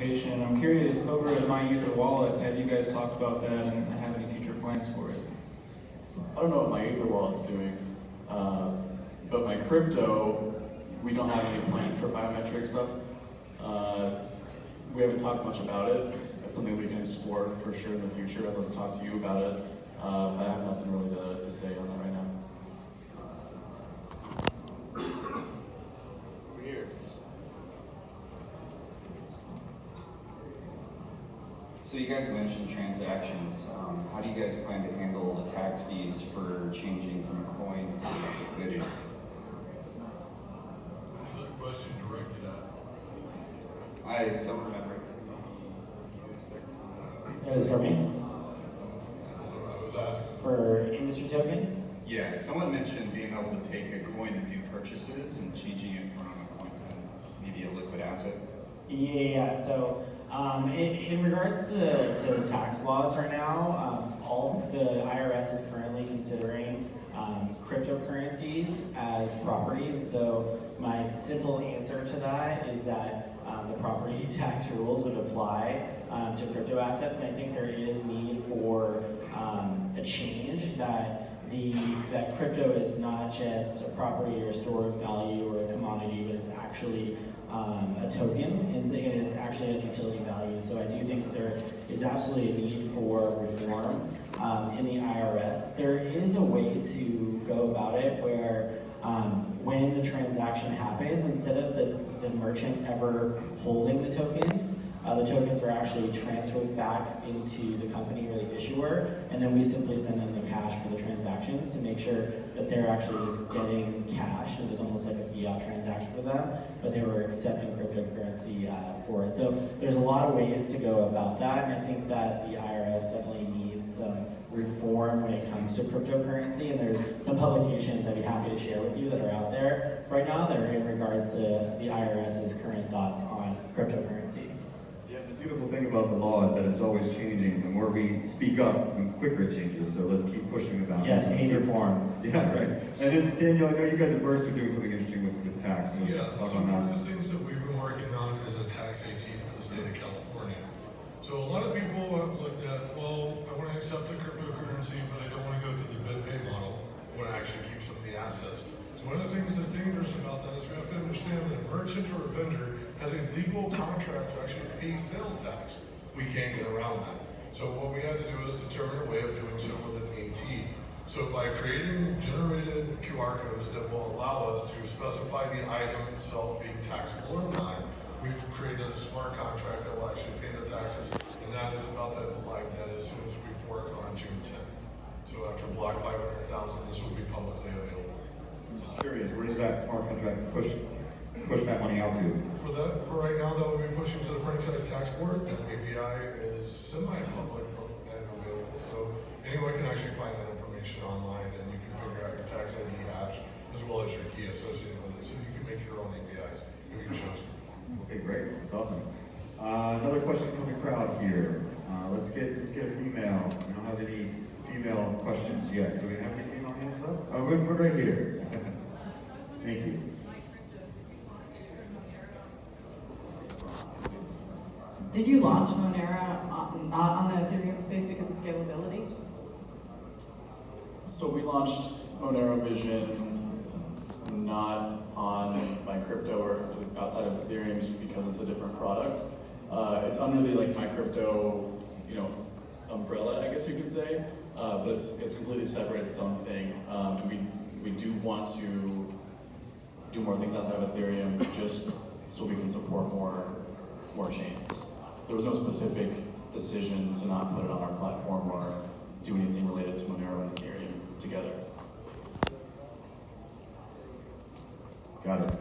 application. I'm curious, over at My Ether Wallet, have you guys talked about that and have any future plans for it? I don't know what my Ether wallet's doing, but my crypto, we don't have any plans for biometric stuff. We haven't talked much about it. That's something we can explore for sure in the future. I'd love to talk to you about it, but I have nothing really to say on that right now. Over here. So you guys mentioned transactions. How do you guys plan to handle the tax fees for changing from a coin to liquidity? Is that question directed at? I don't remember. It was for me? I was asking. For industry token? Yeah, someone mentioned being able to take a coin and do purchases and changing it from a coin to maybe a liquid asset. Yeah. So in regards to the tax laws right now, the IRS is currently considering cryptocurrencies as property, and so my simple answer to that is that the property tax rules would apply to crypto assets, and I think there is need for a change that crypto is not just a property or a store of value or a commodity, but it's actually a token, and it's actually has utility value. So I do think that there is absolutely a need for reform in the IRS. There is a way to go about it where when the transaction happens, instead of the merchant ever holding the tokens are actually transferred back into the company or the issuer, and then we simply send them the cash for the transactions to make sure that they're actually just getting cash. It was almost like a fiat transaction for them, but they were accepting cryptocurrency for it. So there's a lot of ways to go about that, and I think that the IRS definitely needs some reform when it comes to cryptocurrency, and there's some publications I'd be happy to share with you that are out there right now that are in regards to the IRS's current thoughts on cryptocurrency. Yeah, the beautiful thing about the law is that it's always changing. The more we speak up, the quicker it changes. So let's keep pushing about it. Yes, we need reform. Yeah, right. And then Daniel, I know you guys at Burst are doing something interesting with tax. So Yeah, talk so on one that. of the things that we've been working on is a tax AT for the state of California. So a lot of people have looked at, well, I want to accept the cryptocurrency, but I don't want to go through the BitPay model. I want to actually keep some of the assets. So one of the things that's dangerous about that is we have to understand that a merchant or a vendor has a legal contract to actually pay sales tax. We can't get around that. So what we had to do is determine a way of doing so with an AT. So by creating generated QR codes that will allow us to specify the item itself being taxable or not, we've created a smart contract that will actually pay the taxes, and that is about that live net as soon as we fork on June 10th. So after block 500,000, this will be publicly available. I'm just curious, where does that smart contract push that money out to? For right now, that would be pushing to the franchise tax board, and API is semi-public and available. So anyone can actually find that information online, and you can figure out your tax ID hash as well as your key associated with it. So you can make your own APIs if you choose to. Okay, great. That's awesome. Another question from the crowd here. Let's get a female. We don't have any female questions yet. Do we have any female hands up? Oh, we're right here. Thank you. Did you launch Monero not on the Ethereum space because of scalability? So we launched Monero Vision not on my crypto or outside of Ethereum just because it's a different product. It's under the my crypto, umbrella, I guess you could say, but it's completely separate. It's its own thing, and we do want to do more things outside of Ethereum just so we can support more chains. There was no specific decision to not put it on our platform or do anything related to Monero and Ethereum together. Got it.